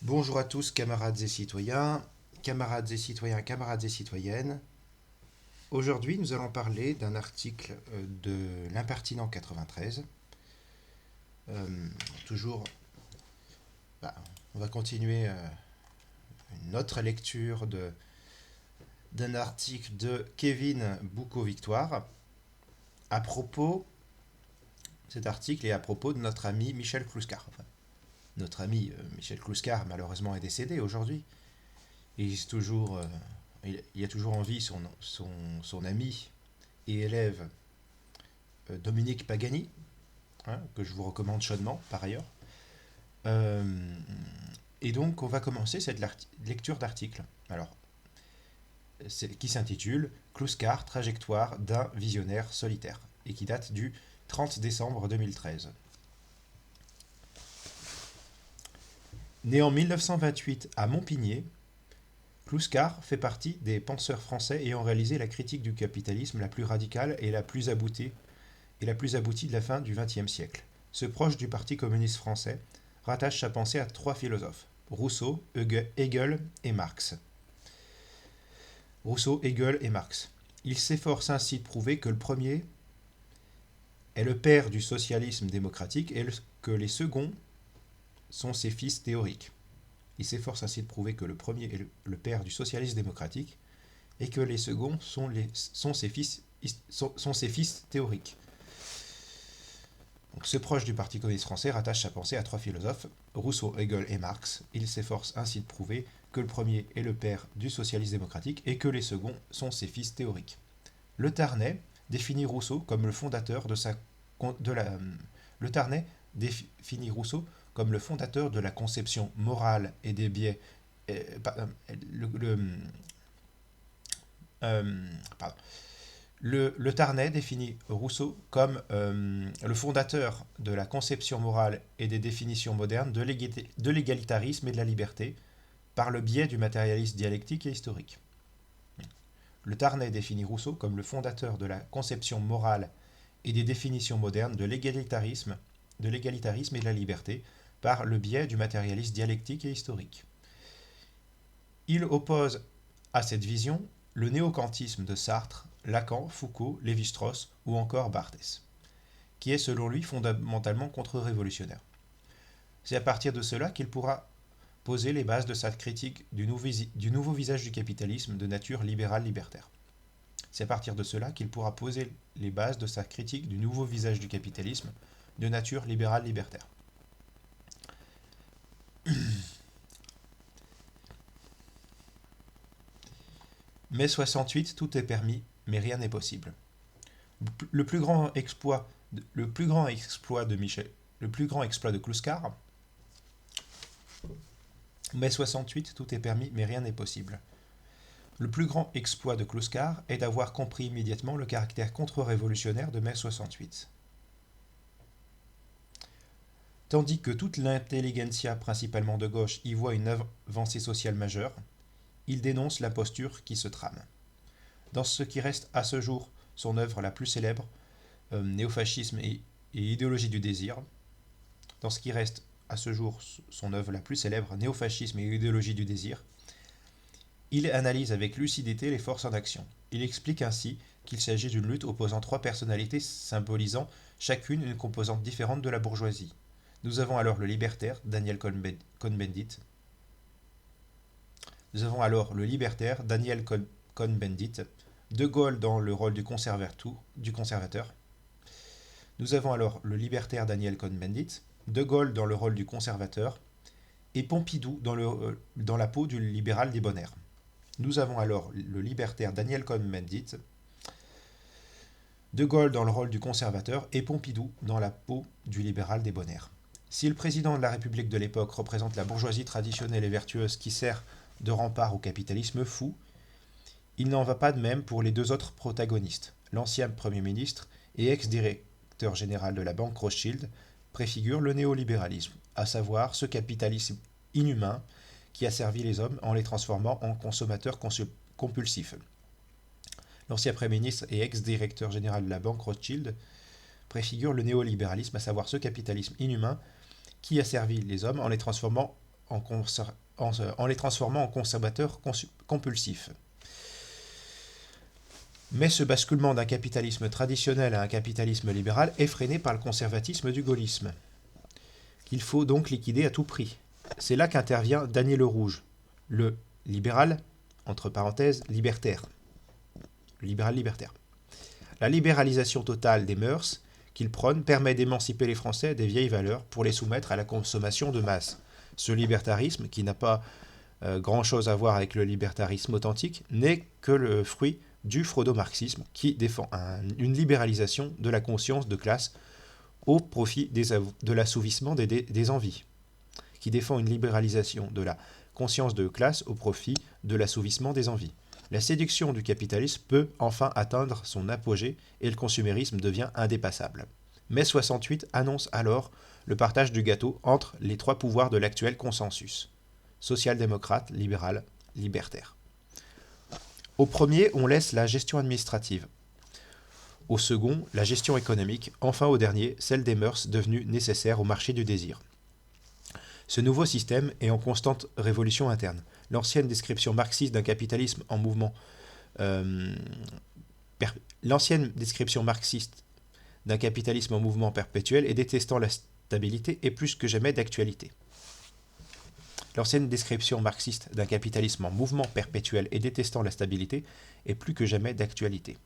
Bonjour à tous, camarades et citoyens, camarades et citoyennes. Aujourd'hui, nous allons parler d'un article de l'Impertinent 93. Euh, toujours, bah, on va continuer une autre lecture d'un article de Kevin Boucault-Victoire à propos, cet article est à propos de notre ami Michel Clouscar. Enfin, notre ami Michel Clouscar, malheureusement, est décédé aujourd'hui. Il y a toujours en vie son ami et élève Dominique Pagani, hein, que je vous recommande chaudement par ailleurs. Euh, et donc, on va commencer cette lecture d'article. Alors, qui s'intitule Clouscar, trajectoire d'un visionnaire solitaire, et qui date du 30 décembre 2013. Né en 1928 à Montpigné, Clouscar fait partie des penseurs français ayant réalisé la critique du capitalisme la plus radicale et la plus aboutie de la fin du XXe siècle. Ce proche du Parti communiste français rattache sa pensée à trois philosophes, Rousseau, Hegel et Marx. Il s'efforce ainsi de prouver que le premier est le père du socialisme démocratique et que les seconds sont ses fils théoriques. Il s'efforce ainsi de prouver que le premier est le père du socialisme démocratique et que les seconds sont ses fils théoriques. Donc, ce proche du Parti communiste français rattache sa pensée à trois philosophes, Rousseau, Hegel et Marx. Il s'efforce ainsi de prouver que le premier est le père du socialisme démocratique et que les seconds sont ses fils théoriques. Le Tarnet définit Rousseau comme le fondateur de la conception morale et des biais. Pardon. Le Tarnet définit Rousseau comme le fondateur de la conception morale et des définitions modernes de l'égalitarisme et de la liberté par le biais du matérialisme dialectique et historique. Le Tarnet définit Rousseau comme le fondateur de la conception morale et des définitions modernes de l'égalitarisme et de la liberté par le biais du matérialisme dialectique et historique. Il oppose à cette vision le néo-kantisme de Sartre, Lacan, Foucault, Lévi-Strauss ou encore Barthès, qui est selon lui fondamentalement contre-révolutionnaire. C'est à partir de cela qu'il pourra poser les bases de sa critique du nouveau visage du capitalisme de nature libérale-libertaire. C'est à partir de cela qu'il pourra poser les bases de sa critique du nouveau visage du capitalisme de nature libérale-libertaire. Mai 68, tout est permis, mais rien n'est possible. Le plus grand exploit de Clouscar. Mai 68, tout est permis, mais rien n'est possible. Le plus grand exploit de Clouscar est d'avoir compris immédiatement le caractère contre-révolutionnaire de mai 68. Tandis que toute l'intelligentsia, principalement de gauche, y voit une avancée sociale majeure, il dénonce l'imposture qui se trame. Dans ce qui reste à ce jour son œuvre la plus célèbre, Néofascisme et idéologie du désir, dans ce qui reste à ce jour son œuvre la plus célèbre, Néofascisme et idéologie du désir, il analyse avec lucidité les forces en action. Il explique ainsi qu'il s'agit d'une lutte opposant trois personnalités symbolisant chacune une composante différente de la bourgeoisie. Nous avons alors le libertaire, Daniel Cohn-Bendit. De Gaulle dans le rôle du conservateur. Nous avons alors le libertaire Daniel Cohn-Bendit, De Gaulle dans le rôle du conservateur, et Pompidou dans la peau du libéral débonnaire. Nous avons alors le libertaire Daniel Cohn-Bendit, De Gaulle dans le rôle du conservateur, et Pompidou dans la peau du libéral débonnaire. Si le président de la République de l'époque représente la bourgeoisie traditionnelle et vertueuse qui sert de rempart au capitalisme fou, il n'en va pas de même pour les deux autres protagonistes. L'ancien Premier ministre et ex-directeur général de la Banque Rothschild préfigure le néolibéralisme, à savoir ce capitalisme inhumain qui a servi les hommes en les transformant en consommateurs compulsifs. L'ancien Premier ministre et ex-directeur général de la Banque Rothschild préfigure le néolibéralisme, à savoir ce capitalisme inhumain qui a servi les hommes en les transformant en les transformant en conservateurs compulsifs. Mais ce basculement d'un capitalisme traditionnel à un capitalisme libéral est freiné par le conservatisme du gaullisme, qu'il faut donc liquider à tout prix. C'est là qu'intervient Daniel Le Rouge, le libéral, entre parenthèses, libertaire. Le libéral libertaire. La libéralisation totale des mœurs qu'il prône permet d'émanciper les Français des vieilles valeurs pour les soumettre à la consommation de masse. Ce libertarisme, qui n'a pas grand-chose à voir avec le libertarisme authentique, n'est que le fruit du freudo-marxisme qui défend une libéralisation de la conscience de classe au profit de l'assouvissement des envies, qui défend une libéralisation de la conscience de classe au profit de l'assouvissement des envies. La séduction du capitalisme peut enfin atteindre son apogée et le consumérisme devient indépassable. Mai 68 annonce alors le partage du gâteau entre les trois pouvoirs de l'actuel consensus: social-démocrate, libéral, libertaire. Au premier, on laisse la gestion administrative. Au second, la gestion économique. Enfin au dernier, celle des mœurs devenues nécessaires au marché du désir. Ce nouveau système est en constante révolution interne. L'ancienne description marxiste d'un capitalisme en mouvement perpétuel et détestant la stabilité est plus que jamais d'actualité. L'ancienne description marxiste d'un capitalisme en mouvement perpétuel et détestant la stabilité est plus que jamais d'actualité.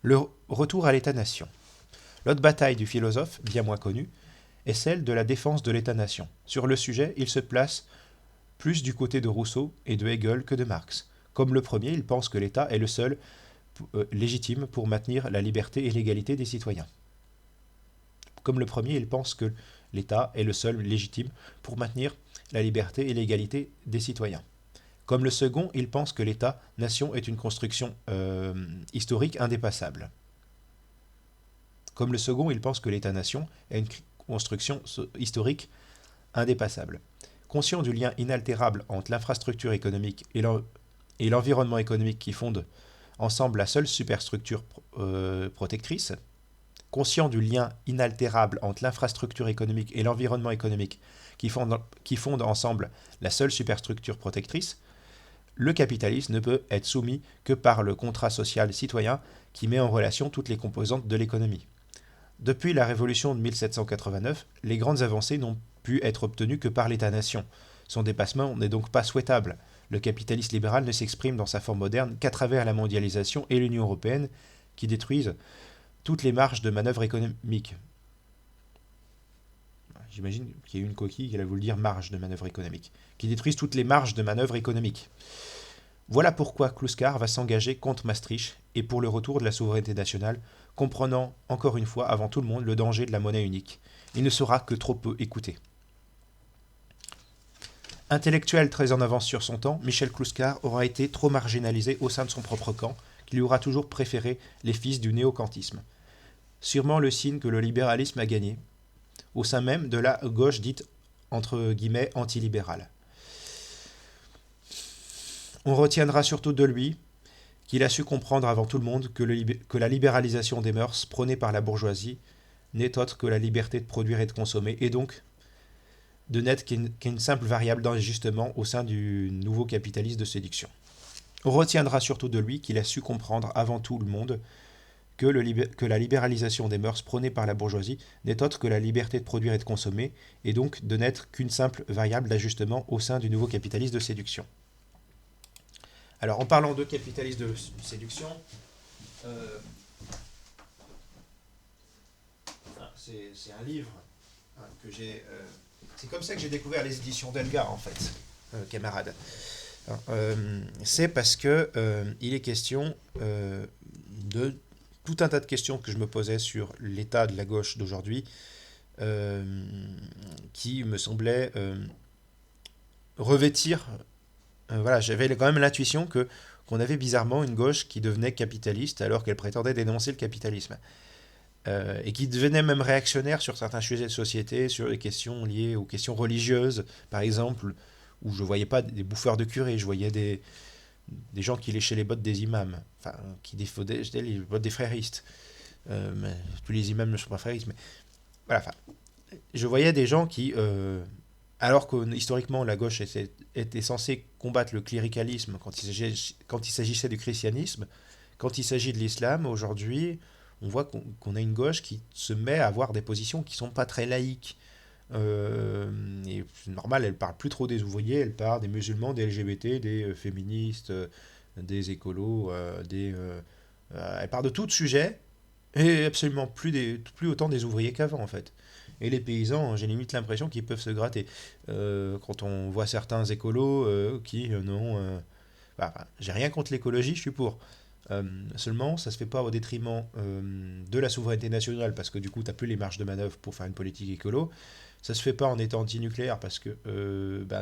Le retour à l'État-nation. L'autre bataille du philosophe, bien moins connue, est celle de la défense de l'État-nation. Sur le sujet, il se place plus du côté de Rousseau et de Hegel que de Marx. Comme le premier, il pense que l'État est le seul légitime pour maintenir la liberté et l'égalité des citoyens. Comme le premier, il pense que l'État est le seul légitime pour maintenir la liberté et l'égalité des citoyens. Comme le second, il pense que l'État-nation est une construction historique indépassable. Comme le second, il pense que l'État-nation est une construction historique indépassable. Conscient du lien inaltérable entre l'infrastructure économique et l'environnement économique qui fondent ensemble la seule superstructure protectrice, conscient du lien inaltérable entre l'infrastructure économique et l'environnement économique qui fondent ensemble la seule superstructure protectrice, le capitalisme ne peut être soumis que par le contrat social citoyen qui met en relation toutes les composantes de l'économie. Depuis la Révolution de 1789, les grandes avancées n'ont pu être obtenues que par l'État-nation. Son dépassement n'est donc pas souhaitable. Le capitalisme libéral ne s'exprime dans sa forme moderne qu'à travers la mondialisation et l'Union européenne qui détruisent toutes les marges de manœuvre économique. J'imagine qu'il y a eu une coquille qui a voulu dire marge de manœuvre économique. Qui détruisent toutes les marges de manœuvre économique. Voilà pourquoi Kluskar va s'engager contre Maastricht et pour le retour de la souveraineté nationale, comprenant encore une fois avant tout le monde le danger de la monnaie unique. Il ne sera que trop peu écouté. Intellectuel très en avance sur son temps, Michel Kluskar aura été trop marginalisé au sein de son propre camp, qui lui aura toujours préféré les fils du néo-kantisme. Sûrement le signe que le libéralisme a gagné, au sein même de la gauche dite entre guillemets antilibérale. On retiendra surtout de lui qu'il a su comprendre avant tout le monde que la libéralisation des mœurs prônée par la bourgeoisie n'est autre que la liberté de produire et de consommer, et donc de n'être qu'une simple variable d'ajustement au sein du nouveau capitalisme de séduction. On retiendra surtout de lui qu'il a su comprendre avant tout le monde que la libéralisation des mœurs prônée par la bourgeoisie n'est autre que la liberté de produire et de consommer, et donc de n'être qu'une simple variable d'ajustement au sein du nouveau capitalisme de séduction. Alors, en parlant de capitalisme de séduction, c'est un livre que j'ai... c'est comme ça que j'ai découvert les éditions Delga, en fait, camarades. C'est parce que il est question de tout un tas de questions que je me posais sur l'état de la gauche d'aujourd'hui, qui me semblaient revêtir... voilà, j'avais quand même l'intuition qu'on avait bizarrement une gauche qui devenait capitaliste alors qu'elle prétendait dénoncer le capitalisme. Et qui devenait même réactionnaire sur certains sujets de société, sur les questions liées aux questions religieuses, par exemple, où je ne voyais pas des bouffeurs de curés, je voyais des gens qui léchaient les bottes des imams, enfin, qui défaudaient les bottes des fréristes. Mais tous les imams ne sont pas fréristes, mais voilà, enfin, je voyais des gens qui, alors que historiquement la gauche était censée combattre le cléricalisme quand il s'agissait du christianisme, quand il s'agit de l'islam, aujourd'hui, on voit qu'on a une gauche qui se met à avoir des positions qui sont pas très laïques. Et c'est normal, elle parle plus trop des ouvriers, elle parle des musulmans, des LGBT, des féministes, des écolos, elle parle de tout sujet, et absolument plus autant des ouvriers qu'avant en fait. Et les paysans, j'ai limite l'impression qu'ils peuvent se gratter. Quand on voit certains écolos qui n'ont... j'ai rien contre l'écologie, je suis pour. Seulement, ça se fait pas au détriment de la souveraineté nationale, parce que du coup, tu n'as plus les marges de manœuvre pour faire une politique écolo. Ça se fait pas en étant anti-nucléaire, parce que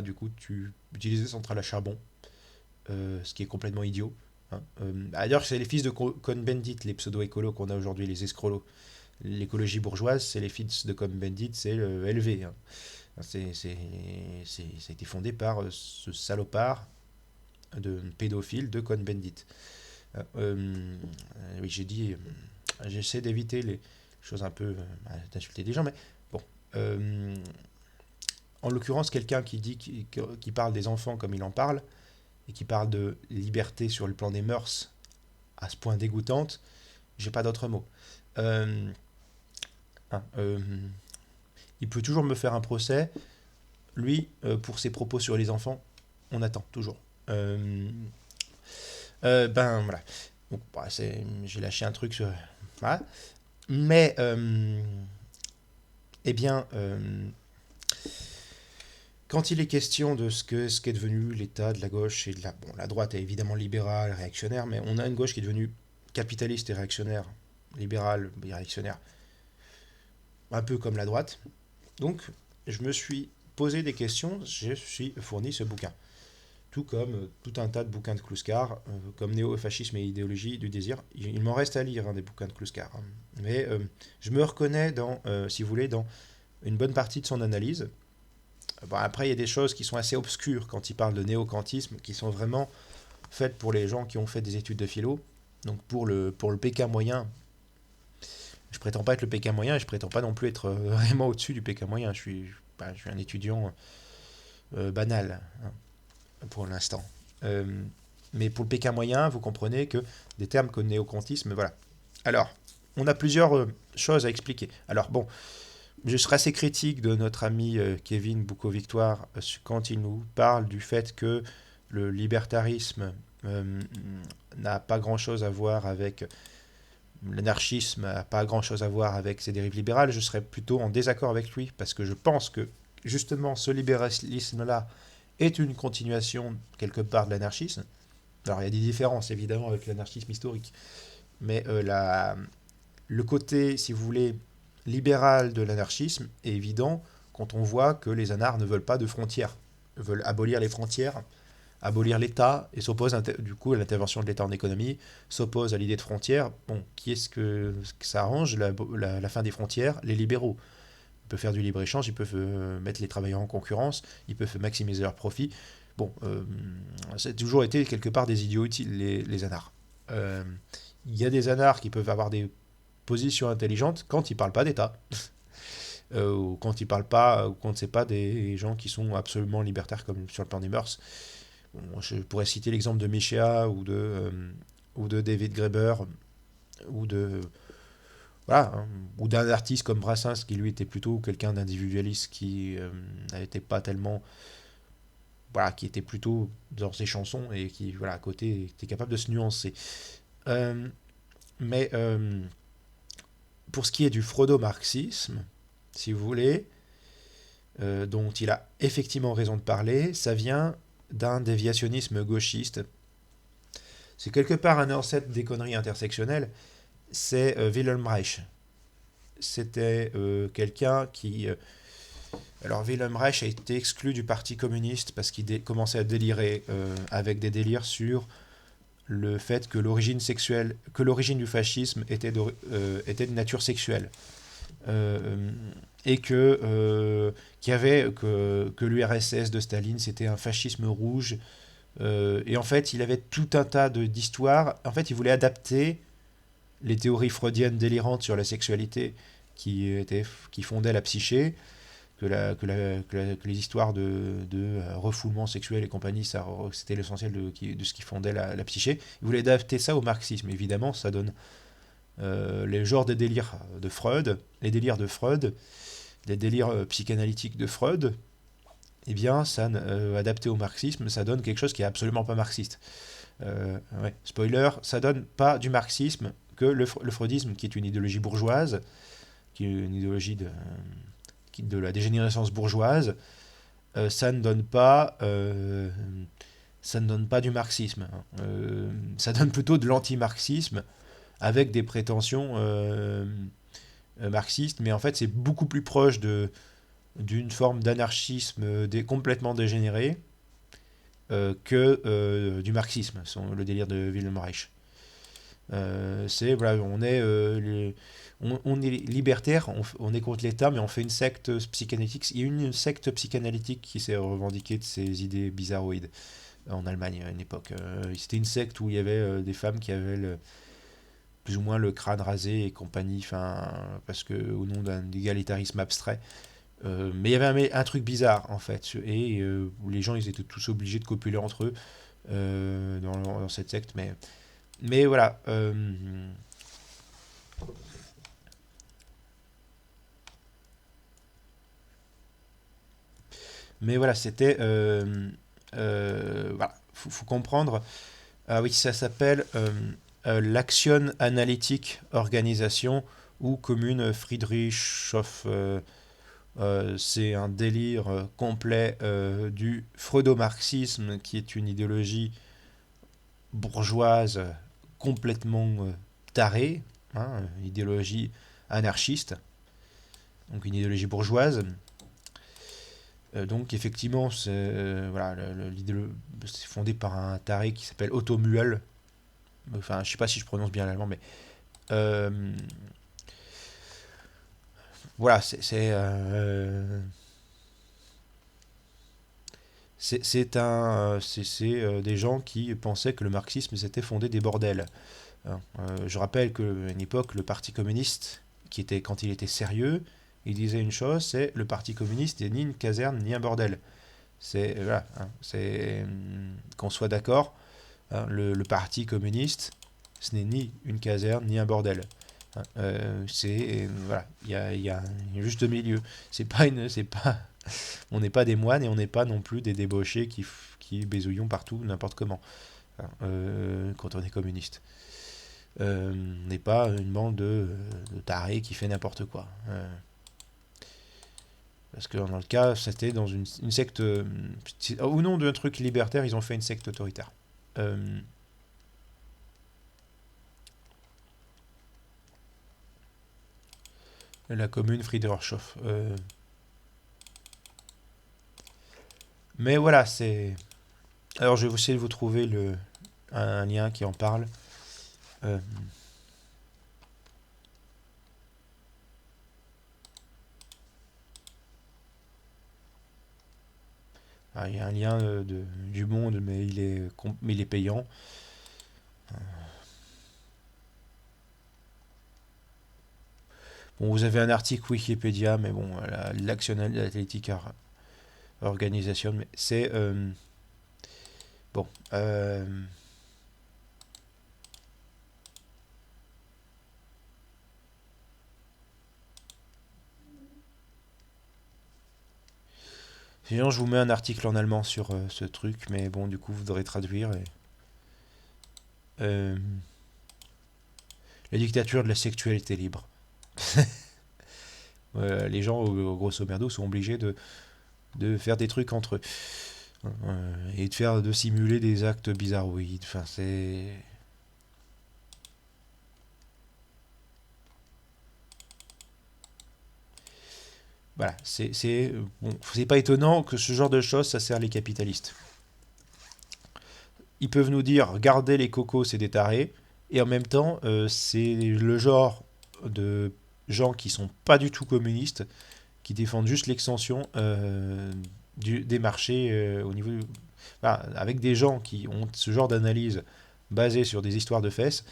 du coup, tu utilises des centrales à charbon, ce qui est complètement idiot. Hein. D'ailleurs, c'est les fils de Cohn-Bendit, les pseudo-écolos qu'on a aujourd'hui, les escrolos. L'écologie bourgeoise, c'est les fils de Cohn-Bendit, c'est le LV. Hein. Ça a été fondé par ce salopard de pédophile de Cohn-Bendit. Oui, j'ai dit, j'essaie d'éviter les choses un peu, d'insulter des gens, mais bon. En l'occurrence, quelqu'un qui parle des enfants comme il en parle, et qui parle de liberté sur le plan des mœurs à ce point dégoûtante, j'ai pas d'autre mot. Euh, hein, il peut toujours me faire un procès. Lui, pour ses propos sur les enfants, on attend toujours. Voilà. Donc, j'ai lâché un truc sur. Voilà. Mais, eh bien, quand il est question de ce qu'est devenu l'état de la gauche et de la. Bon, la droite est évidemment libérale, réactionnaire, mais on a une gauche qui est devenue capitaliste et réactionnaire, libérale et réactionnaire, un peu comme la droite. Donc, je me suis posé des questions, je suis fourni ce bouquin. Tout comme tout un tas de bouquins de Kluskar, comme Néo-fascisme et idéologie du désir. Il m'en reste à lire des bouquins de Kluskar. Hein. Mais je me reconnais dans, si vous voulez, dans une bonne partie de son analyse. Bon, après, il y a des choses qui sont assez obscures quand il parle de néo-kantisme, qui sont vraiment faites pour les gens qui ont fait des études de philo. Donc pour le PK moyen, je prétends pas être le PK moyen et je prétends pas non plus être vraiment au-dessus du PK moyen. Je suis un étudiant banal. Hein, pour l'instant. Mais pour le Pékin moyen, vous comprenez que des termes comme néocontisme, voilà. Alors, on a plusieurs choses à expliquer. Alors, bon, je serai assez critique de notre ami Kevin Boucault-Victoire quand il nous parle du fait que le libertarisme n'a pas grand-chose à voir avec l'anarchisme, n'a pas grand-chose à voir avec ses dérives libérales. Je serais plutôt en désaccord avec lui parce que je pense que justement ce libéralisme-là est une continuation quelque part de l'anarchisme. Alors il y a des différences évidemment avec l'anarchisme historique, mais le côté, si vous voulez, libéral de l'anarchisme est évident quand on voit que les anards ne veulent pas de frontières, veulent abolir les frontières, abolir l'État et s'opposent du coup à l'intervention de l'État en économie, s'opposent à l'idée de frontières. Bon, qui est-ce que ça arrange la fin des frontières? Les libéraux. Ils peuvent faire du libre-échange, ils peuvent mettre les travailleurs en concurrence, ils peuvent maximiser leurs profits. Bon, ça a toujours été quelque part des idiots utiles, les anards. Il y a des anards qui peuvent avoir des positions intelligentes quand ils ne parlent pas d'État. Ou quand ils parlent pas, ou quand c'est pas des gens qui sont absolument libertaires comme sur le plan des mœurs. Bon, je pourrais citer l'exemple de Michéa ou de David Graeber ou de voilà, hein, ou d'un artiste comme Brassens qui lui était plutôt quelqu'un d'individualiste qui n'était pas tellement voilà, qui était plutôt dans ses chansons et qui voilà à côté était capable de se nuancer. Euh, mais pour ce qui est du freudo-marxisme, si vous voulez, dont il a effectivement raison de parler, ça vient d'un déviationnisme gauchiste. C'est quelque part un ancêtre des conneries intersectionnelles, c'est Wilhelm Reich. C'était quelqu'un qui... alors Wilhelm Reich a été exclu du Parti communiste parce qu'il commençait à délirer avec des délires sur le fait que l'origine du fascisme était était de nature sexuelle. Et que l'URSS de Staline c'était un fascisme rouge. Et en fait, il avait tout un tas d'histoires. En fait, il voulait adapter les théories freudiennes délirantes sur la sexualité qui fondaient la psyché, que les histoires de refoulement sexuel et compagnie, c'était l'essentiel de ce qui fondait la psyché. Ils voulaient adapter ça au marxisme. Évidemment, ça donne les genres des délires de Freud, les délires de Freud, les délires psychanalytiques de Freud. Eh bien, adapté au marxisme, ça donne quelque chose qui est absolument pas marxiste. Ouais, spoiler, ça donne pas du marxisme que le freudisme, qui est une idéologie bourgeoise, qui est une idéologie de la dégénérescence bourgeoise, ça ne donne pas du marxisme. Ça donne plutôt de l'anti-marxisme avec des prétentions marxistes, mais en fait c'est beaucoup plus proche d'une forme d'anarchisme complètement dégénéré que du marxisme, le délire de Wilhelm Reich. Voilà, on est libertaire, on est contre l'État, mais on fait une secte psychanalytique. Il y a une secte psychanalytique qui s'est revendiquée de ces idées bizarroïdes en Allemagne à une époque. C'était une secte où il y avait des femmes qui avaient plus ou moins le crâne rasé et compagnie, parce que au nom d'un égalitarisme abstrait. Mais il y avait un truc bizarre en fait, et où les gens ils étaient tous obligés de copuler entre eux dans cette secte, mais voilà. Mais voilà, c'était. Voilà, faut comprendre. Ah oui, ça s'appelle l'Action Analytique Organisation ou Commune Friedrichshof. C'est un délire complet du freudo-marxisme, qui est une idéologie bourgeoise complètement tarée, hein, idéologie anarchiste, donc une idéologie bourgeoise. Donc effectivement, voilà, c'est fondé par un taré qui s'appelle Otto Muel. Enfin, je sais pas si je prononce bien l'allemand, mais euh, voilà, c'est des gens qui pensaient que le marxisme s'était fondé des bordels. Hein. Je rappelle qu'à une époque, le Parti communiste, quand il était sérieux, il disait une chose, c'est le Parti communiste n'est ni une caserne ni un bordel. Voilà, hein, qu'on soit d'accord, hein, le Parti communiste, ce n'est ni une caserne ni un bordel. Hein. Voilà, il y a un juste milieu. C'est pas, on n'est pas des moines et on n'est pas non plus des débauchés qui bézouillons partout, n'importe comment. Hein, quand on est communiste. On n'est pas une bande de tarés qui fait n'importe quoi. Parce que dans le cas, c'était dans une secte. Au nom d'un truc libertaire, ils ont fait une secte autoritaire. La commune Friedrichshof. Mais voilà, c'est. Alors je vais essayer de vous trouver un lien qui en parle. Euh, il y a un lien du Monde, mais il est payant. Bon, vous avez un article Wikipédia, mais bon, l'Action Athletic Organisation, mais c'est bon. Sinon, je vous mets un article en allemand sur ce truc, mais bon, du coup, vous devrez traduire. Euh, la dictature de la sexualité libre. Les gens, grosso merdo, sont obligés de faire des trucs entre eux. Et de simuler des actes bizarroïdes. Enfin, c'est. Voilà, c'est pas étonnant que ce genre de choses, ça sert les capitalistes. Ils peuvent nous dire, gardez les cocos, c'est des tarés, et en même temps, c'est le genre de gens qui sont pas du tout communistes, qui défendent juste l'extension des marchés au niveau. Voilà, avec des gens qui ont ce genre d'analyse basée sur des histoires de fesses,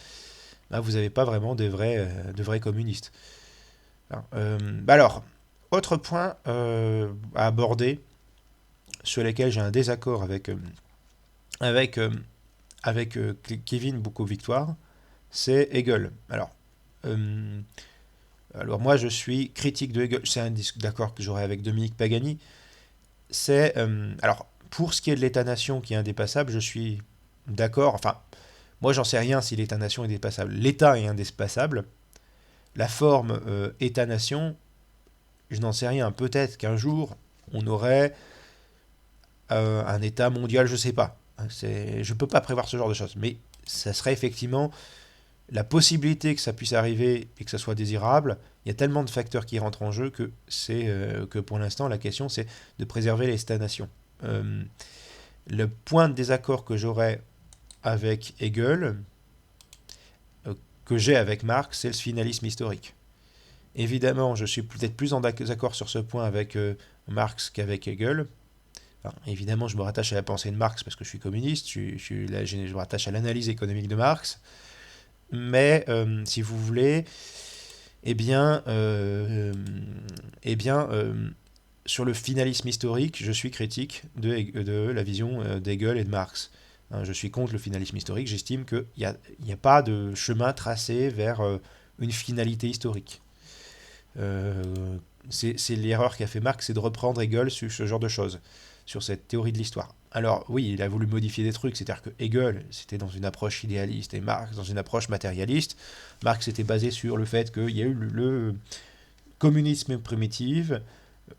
là, vous n'avez pas vraiment de vrais communistes. Alors, autre point à aborder, sur lesquels j'ai un désaccord avec, euh, avec Kevin Boucault-Victoire, c'est Hegel. Euh, alors moi je suis critique de Hegel, c'est un d'accord que j'aurai avec Dominique Pagani. Alors pour ce qui est de l'État-nation qui est indépassable, je suis d'accord. Enfin, moi j'en sais rien si l'État-nation est dépassable. L'État est indépassable. La forme État-nation, je n'en sais rien. Peut-être qu'un jour on aurait un État mondial, je sais pas. Je peux pas prévoir ce genre de choses, mais ça serait effectivement la possibilité que ça puisse arriver et que ça soit désirable. Il y a tellement de facteurs qui rentrent en jeu que pour l'instant la question c'est de préserver l'État-nation. Euh, le point de désaccord que j'aurais avec Hegel, que j'ai avec Marx, c'est le finalisme historique. Évidemment, je suis peut-être plus en accord sur ce point avec Marx qu'avec Hegel. Enfin, évidemment, je me rattache à la pensée de Marx parce que je suis communiste, je me rattache à l'analyse économique de Marx. Mais si vous voulez, eh bien, euh, eh bien sur le finalisme historique, je suis critique de la vision d'Hegel et de Marx. Hein, je suis contre le finalisme historique, j'estime qu'il n'y a pas de chemin tracé vers une finalité historique. Euh, c'est l'erreur qu'a fait Marx, c'est de reprendre Hegel sur ce genre de choses, sur cette théorie de l'histoire. Alors oui, il a voulu modifier des trucs, c'est-à-dire que Hegel, c'était dans une approche idéaliste, et Marx dans une approche matérialiste. Marx était basé sur le fait qu'il y a eu le communisme primitif,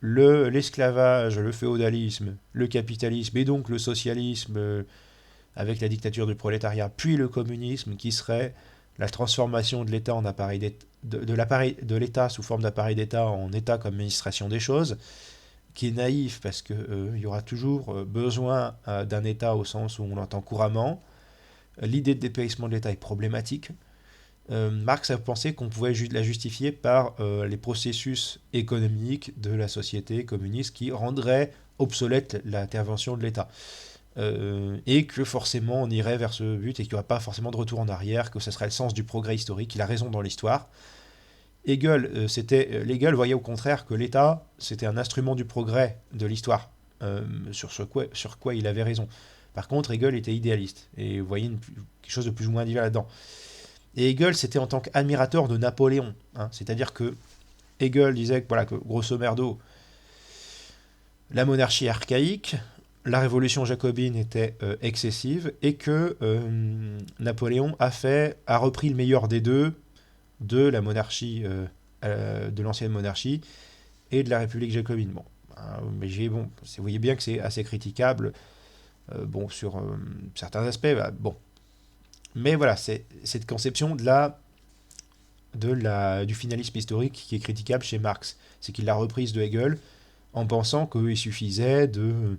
l'esclavage, le féodalisme, le capitalisme, et donc le socialisme avec la dictature du prolétariat, puis le communisme qui serait la transformation de l'État en appareil de l'État sous forme d'appareil d'État en État comme administration des choses, qui est naïf parce que il y aura toujours besoin d'un État au sens où on l'entend couramment. L'idée de dépérissement de l'État est problématique. Marx a pensé qu'on pouvait la justifier par les processus économiques de la société communiste qui rendraient obsolète l'intervention de l'État. Et que forcément on irait vers ce but et qu'il n'y aura pas forcément de retour en arrière, que ce serait le sens du progrès historique, il a raison dans l'histoire. Hegel voyait au contraire que l'État c'était un instrument du progrès de l'histoire, sur quoi il avait raison. Par contre, Hegel était idéaliste et vous voyez quelque chose de plus ou moins divers là-dedans. Et Hegel, c'était en tant qu'admirateur de Napoléon. Hein. C'est-à-dire que Hegel disait que, voilà, que, grosso merdo, la monarchie est archaïque, la révolution jacobine était excessive, et que Napoléon a repris le meilleur des deux, de la monarchie, de l'ancienne monarchie, et de la République jacobine. Bon, hein, mais bon, vous voyez bien que c'est assez critiquable, bon, sur certains aspects. Bah, bon, mais voilà, c'est cette conception du finalisme historique qui est critiquable chez Marx. C'est qu'il l'a reprise de Hegel en pensant qu'il suffisait de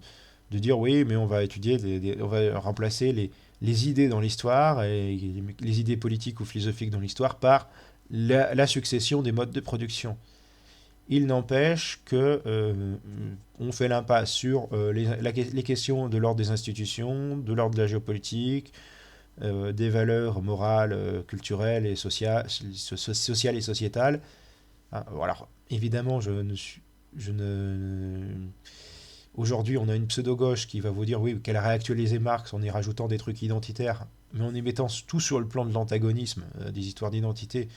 dire oui, mais on va étudier, on va remplacer les idées dans l'histoire, et les idées politiques ou philosophiques dans l'histoire, par la succession des modes de production. Il n'empêche que on fait l'impasse sur les questions de l'ordre des institutions, de l'ordre de la géopolitique, des valeurs morales, culturelles et sociales et sociétales. Hein, alors, évidemment, je ne... Aujourd'hui, on a une pseudo-gauche qui va vous dire oui, qu'elle a réactualisé Marx en y rajoutant des trucs identitaires, mais en y mettant tout sur le plan de l'antagonisme, des histoires d'identité,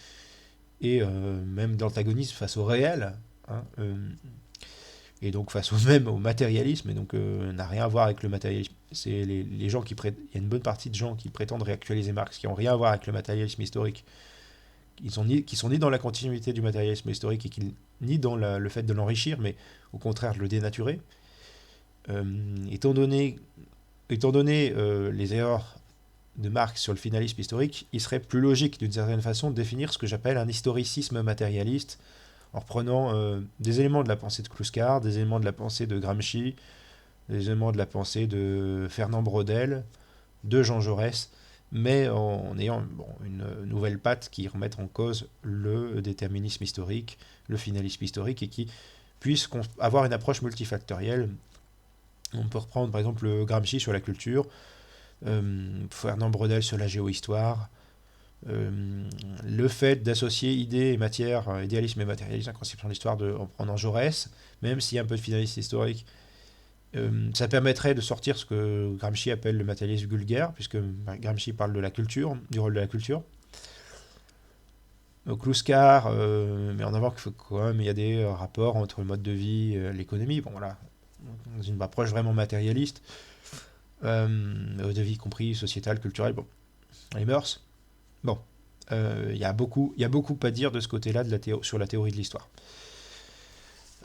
et même d'antagonisme face au réel. Hein, et donc face même au matérialisme, et donc n'a rien à voir avec le matérialisme. C'est les gens il y a une bonne partie de gens qui prétendent réactualiser Marx, qui n'ont rien à voir avec le matérialisme historique, qui sont ni dans la continuité du matérialisme historique, ni dans le fait de l'enrichir, mais au contraire de le dénaturer. Euh, étant donné, les erreurs de Marx sur le finalisme historique, il serait plus logique d'une certaine façon de définir ce que j'appelle un historicisme matérialiste, en reprenant des éléments de la pensée de Kluskar, des éléments de la pensée de Gramsci, des éléments de la pensée de Fernand Braudel, de Jean Jaurès, mais en ayant une nouvelle patte qui remette en cause le déterminisme historique, le finalisme historique, et qui puisse avoir une approche multifactorielle. On peut reprendre par exemple Gramsci sur la culture, Fernand Braudel sur la géohistoire, Le fait d'associer idées et matière, idéalisme et matérialisme, la conception de l'histoire en prenant Jaurès, même s'il y a un peu de finalisme historique, ça permettrait de sortir ce que Gramsci appelle le matérialisme vulgaire, puisque Gramsci parle de la culture, du rôle de la culture. Kluskar met en avant qu'il faut quand même il y a des rapports entre le mode de vie et l'économie. Bon voilà, dans une approche vraiment matérialiste, de vie compris sociétale, culturelle, bon, les mœurs. Bon, il y a beaucoup à dire de ce côté-là sur la théorie de l'histoire.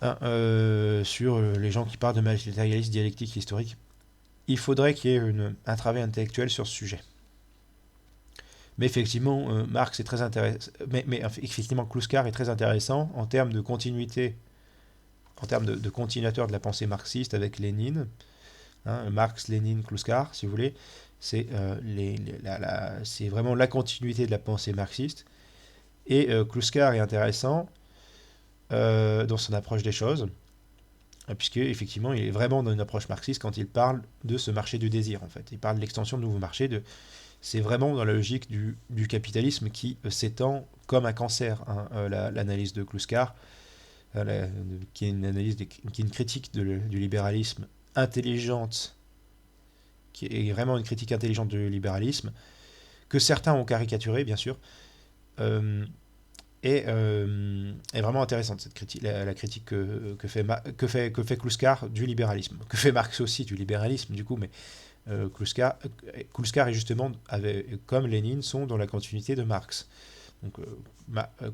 Hein, sur les gens qui parlent de matérialisme dialectique historique, il faudrait qu'il y ait un travail intellectuel sur ce sujet. Mais effectivement, Marx est très intéressant. Mais effectivement, Kluskar est très intéressant en termes de continuité, en termes de continuateur de la pensée marxiste avec Lénine. Hein, Marx, Lénine, Kluskar, si vous voulez. C'est vraiment la continuité de la pensée marxiste. Et Kluskar est intéressant dans son approche des choses, puisque effectivement, il est vraiment dans une approche marxiste quand il parle de ce marché du désir. En fait, il parle de l'extension de nouveaux marchés, c'est vraiment dans la logique du capitalisme qui s'étend comme un cancer, hein, l'analyse de Kluskar, qui est une analyse, qui est une critique du libéralisme intelligente, qui est vraiment une critique intelligente du libéralisme, que certains ont caricaturé, bien sûr, est vraiment intéressante, cette critique, la critique que fait Kluskar du libéralisme, que fait Marx aussi du libéralisme, du coup, mais Kluskar et justement, comme Lénine, sont dans la continuité de Marx. Donc,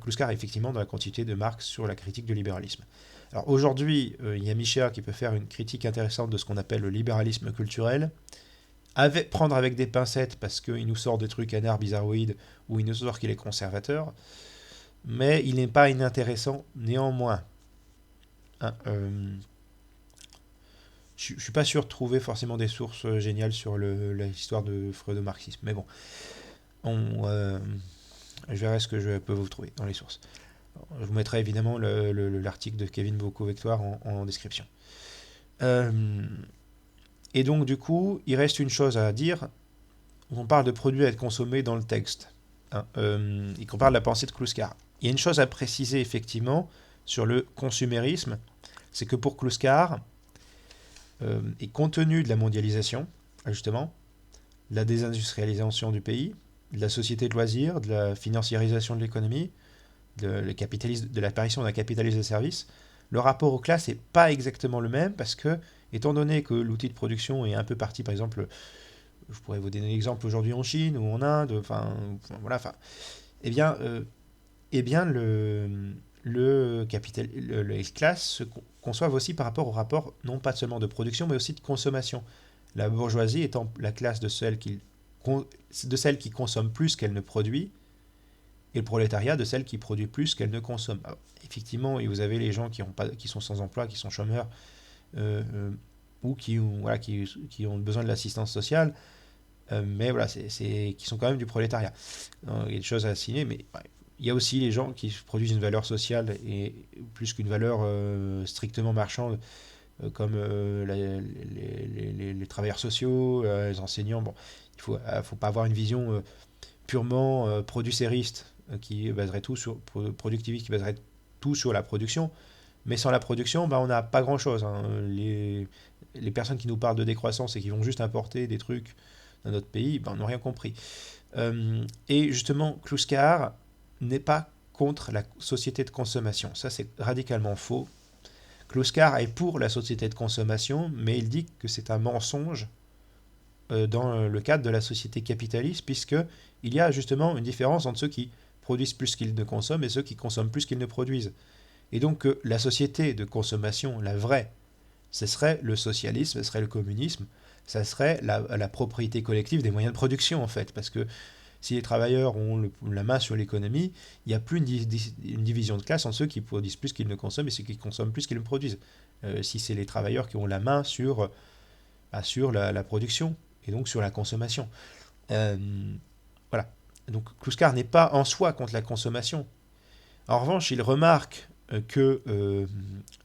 Kluskar est effectivement dans la continuité de Marx sur la critique du libéralisme. Alors aujourd'hui, il y a Michéa qui peut faire une critique intéressante de ce qu'on appelle le libéralisme culturel, prendre avec des pincettes parce qu'il nous sort des trucs anards bizarroïdes ou il nous sort qu'il est conservateur, mais il n'est pas inintéressant néanmoins. Hein, je ne suis pas sûr de trouver forcément des sources géniales sur l'histoire de freudo-marxisme. Mais bon, je verrai ce que je peux vous trouver dans les sources. Je vous mettrai évidemment l'article de Kevin Bocco-Vectoire en description. Et donc, du coup, il reste une chose à dire. On parle de produits à être consommés dans le texte. Hein, et qu'on parle de la pensée de Kluskar. Il y a une chose à préciser, effectivement, sur le consumérisme. C'est que pour Kluskar, et compte tenu de la mondialisation, justement, de la désindustrialisation du pays, de la société de loisirs, de la financiarisation de l'économie, de l'apparition d'un capitalisme de services, le rapport aux classes n'est pas exactement le même parce que, étant donné que l'outil de production est un peu parti, par exemple, je pourrais vous donner un exemple aujourd'hui en Chine ou en Inde, voilà, eh bien les classes se conçoivent aussi par rapport au rapport non pas seulement de production mais aussi de consommation. La bourgeoisie étant la classe de celle qui consomme plus qu'elle ne produit, et le prolétariat de celle qui produit plus qu'elle ne consomme. Alors, effectivement, vous avez les gens qui sont sans emploi, qui sont chômeurs, ou qui ont besoin de l'assistance sociale, mais voilà, qui sont quand même du prolétariat. Il y a des choses à signer, mais ouais, il y a aussi les gens qui produisent une valeur sociale et plus qu'une valeur strictement marchande, comme les travailleurs sociaux, les enseignants. Bon, faut pas avoir une vision purement producériste qui baserait tout sur productiviste qui baserait tout sur la production. Mais sans la production, on n'a pas grand-chose. Hein. Les personnes qui nous parlent de décroissance et qui vont juste importer des trucs dans notre pays, n'ont rien compris. Et justement, Kluskar n'est pas contre la société de consommation. Ça, c'est radicalement faux. Kluskar est pour la société de consommation, mais il dit que c'est un mensonge dans le cadre de la société capitaliste, puisqu'il y a justement une différence entre ceux qui produisent plus qu'ils ne consomment et ceux qui consomment plus qu'ils ne produisent. Et donc la société de consommation, la vraie, ce serait le socialisme, ce serait le communisme, ça serait la propriété collective des moyens de production en fait, parce que si les travailleurs ont la main sur l'économie, il n'y a plus une division de classe entre ceux qui produisent plus qu'ils ne consomment et ceux qui consomment plus qu'ils ne produisent. Si c'est les travailleurs qui ont la main sur la production et donc sur la consommation. Voilà. Donc Kluskar n'est pas en soi contre la consommation. En revanche, il remarque que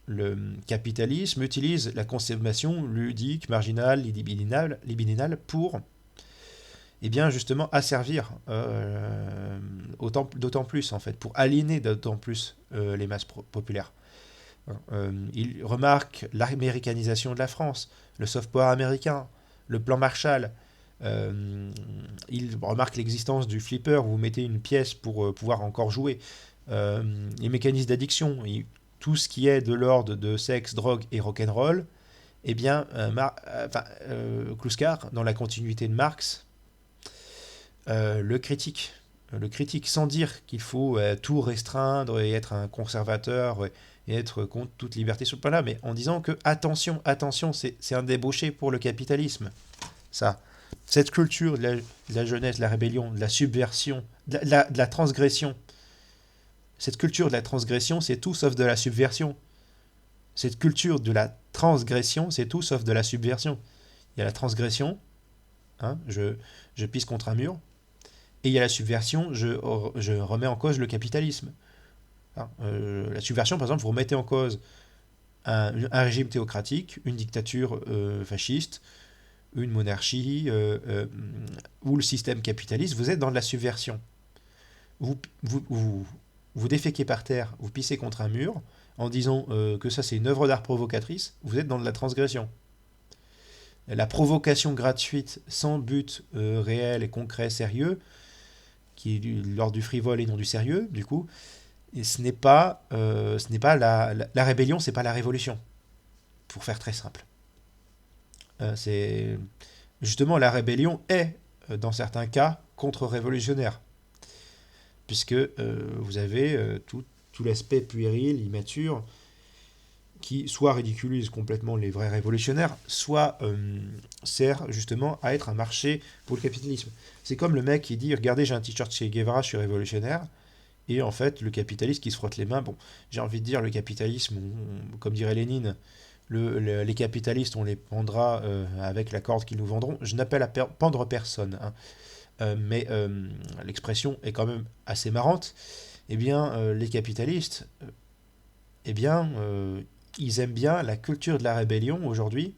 le capitalisme utilise la consommation ludique, marginale, libidinale pour et bien justement asservir d'autant plus en fait, pour aliéner d'autant plus les masses populaires. Il remarque l'américanisation de la France, le soft power américain, le plan Marshall. Il remarque l'existence du flipper où vous mettez une pièce pour pouvoir encore jouer. Les mécanismes d'addiction, tout ce qui est de l'ordre de sexe, drogue et rock'n'roll, eh bien, Kluskar, dans la continuité de Marx, le critique. Le critique sans dire qu'il faut tout restreindre et être un conservateur et être contre toute liberté sur le plan là, mais en disant que attention, attention, c'est un débauché pour le capitalisme. Ça, cette culture de la jeunesse, de la rébellion, de la subversion, de la transgression, cette culture de la transgression, c'est tout sauf de la subversion. Cette culture de la transgression, c'est tout sauf de la subversion. Il y a la transgression, hein, je pisse contre un mur, et il y a la subversion, je remets en cause le capitalisme. Hein, la subversion, par exemple, vous remettez en cause un régime théocratique, une dictature fasciste, une monarchie ou le système capitaliste, vous êtes dans de la subversion. Vous, vous, vous, vous déféquez par terre, vous pissez contre un mur, en disant que ça c'est une œuvre d'art provocatrice, vous êtes dans de la transgression. La provocation gratuite, sans but réel et concret, sérieux, qui est l'ordre du frivole et non du sérieux, du coup, et ce n'est pas la rébellion, c'est pas la révolution, pour faire très simple. C'est justement la rébellion est, dans certains cas, contre-révolutionnaire, puisque vous avez tout l'aspect puéril, immature, qui soit ridiculise complètement les vrais révolutionnaires, soit sert justement à être un marché pour le capitalisme. C'est comme le mec qui dit regardez, j'ai un t-shirt chez Guevara, je suis révolutionnaire, et en fait, le capitaliste qui se frotte les mains, bon, j'ai envie de dire le capitalisme, comme dirait Lénine, les capitalistes, on les pendra avec la corde qu'ils nous vendront. Je n'appelle à pendre personne, hein. Mais l'expression est quand même assez marrante. Eh bien, les capitalistes, eh bien, ils aiment bien la culture de la rébellion aujourd'hui,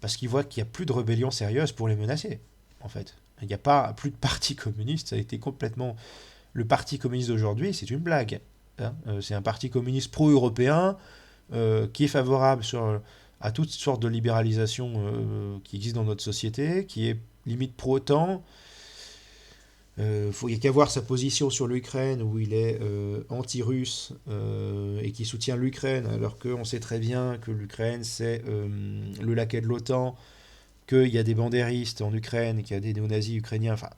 parce qu'ils voient qu'il n'y a plus de rébellion sérieuse pour les menacer, en fait. Il n'y a pas plus de parti communiste, ça a été complètement... Le parti communiste d'aujourd'hui, c'est une blague, hein. C'est un parti communiste pro-européen qui est favorable à toutes sortes de libéralisation qui existent dans notre société, qui est limite pro-OTAN. Il n'y a qu'à voir sa position sur l'Ukraine où il est anti-russe et qui soutient l'Ukraine alors qu'on sait très bien que l'Ukraine c'est le laquais de l'OTAN, qu'il y a des bandéristes en Ukraine, qu'il y a des néo-nazis ukrainiens, enfin,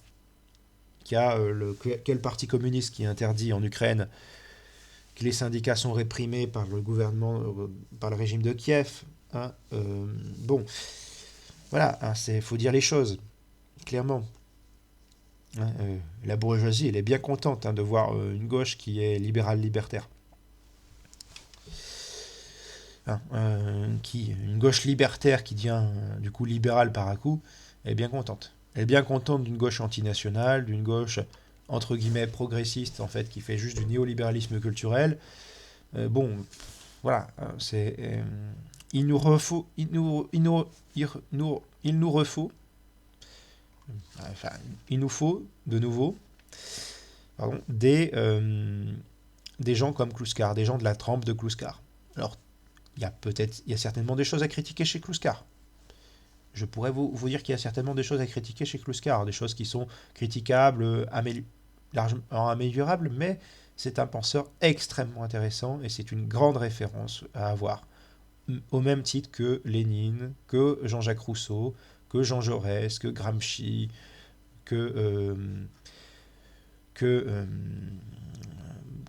quel parti communiste qui interdit en Ukraine que les syndicats sont réprimés par le gouvernement, par le régime de Kiev. Hein, bon, voilà, hein, faut dire les choses, clairement. Hein, la bourgeoisie, elle est bien contente, hein, de voir une gauche qui est libérale libertaire. Hein, une gauche libertaire qui devient du coup libérale par à coup, elle est bien contente. Elle est bien contente d'une gauche antinationale, d'une gauche entre guillemets progressiste en fait, qui fait juste du néolibéralisme culturel. Bon, voilà, c'est il nous refaut, il nous refaut, enfin, il nous faut de nouveau, pardon, des gens comme Kluskar, des gens de la trempe de Kluskar. Alors, il y a certainement des choses à critiquer chez Kluskar. Je pourrais vous dire qu'il y a certainement des choses à critiquer chez Kluskar, des choses qui sont critiquables, largement améliorables, mais c'est un penseur extrêmement intéressant et c'est une grande référence à avoir. Au même titre que Lénine, que Jean-Jacques Rousseau, que Jean Jaurès, que Gramsci, que, euh, que, euh,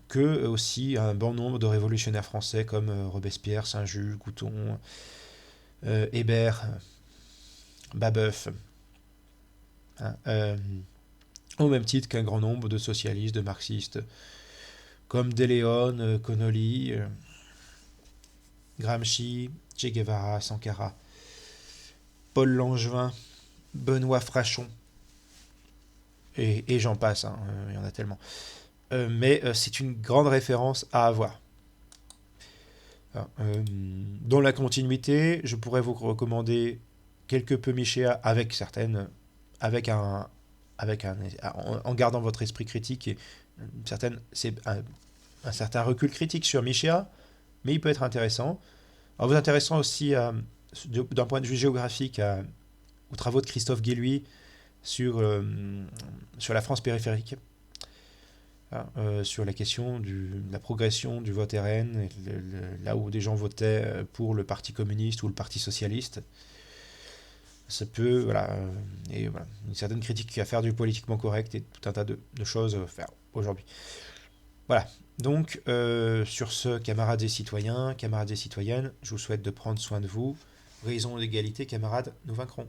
que aussi un bon nombre de révolutionnaires français comme Robespierre, Saint-Just, Couthon, Hébert, Babeuf, hein, au même titre qu'un grand nombre de socialistes, de marxistes, comme De Leon, Connolly, Gramsci, Che Guevara, Sankara, Paul Langevin, Benoît Frachon, et j'en passe, hein, il y en a tellement. Mais c'est une grande référence à avoir. Dans la continuité, je pourrais vous recommander quelques peu Michéa avec un en gardant votre esprit critique et un certain recul critique sur Michéa, mais il peut être intéressant. En vous intéressant aussi d'un point de vue géographique aux travaux de Christophe Guilluy sur la France périphérique, sur la question de la progression du vote RN, et là où des gens votaient pour le Parti communiste ou le Parti socialiste. Ça peut, voilà, et voilà, une certaine critique à faire du politiquement correct et tout un tas de choses à faire aujourd'hui. Voilà. Donc, sur ce, camarades et citoyens, camarades et citoyennes, je vous souhaite de prendre soin de vous. Raison d'égalité, camarades, nous vaincrons.